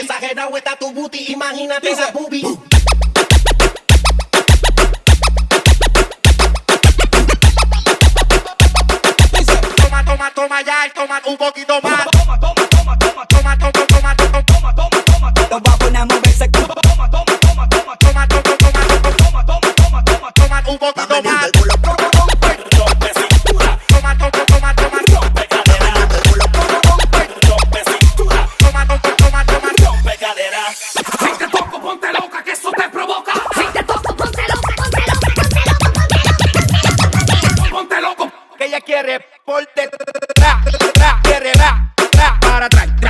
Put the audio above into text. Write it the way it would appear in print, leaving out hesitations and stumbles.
Exagerado está tu booty, imagínate esa boobie. Toma, toma, toma ya, y toma un poquito más. Toma, toma, toma, toma, toma, toma, toma, toma, toma, toma, toma, toma. Los va a poner a moverse. Toma, toma, toma, toma, toma, toma, toma, toma, toma, toma, toma, toma, toma un poquito más. Rompe cintura, Toma, toma, toma, toma, rompe cadera, rompe cintura, toma, toma, toma, toma. rompe cadera. Si te toco, ponte loca, que eso te provoca. Si te toco, ponte loca, ponte loca, ponte loca, ponte loca. Ponte loco. Que ella quiere por detrás, quiere para atrás.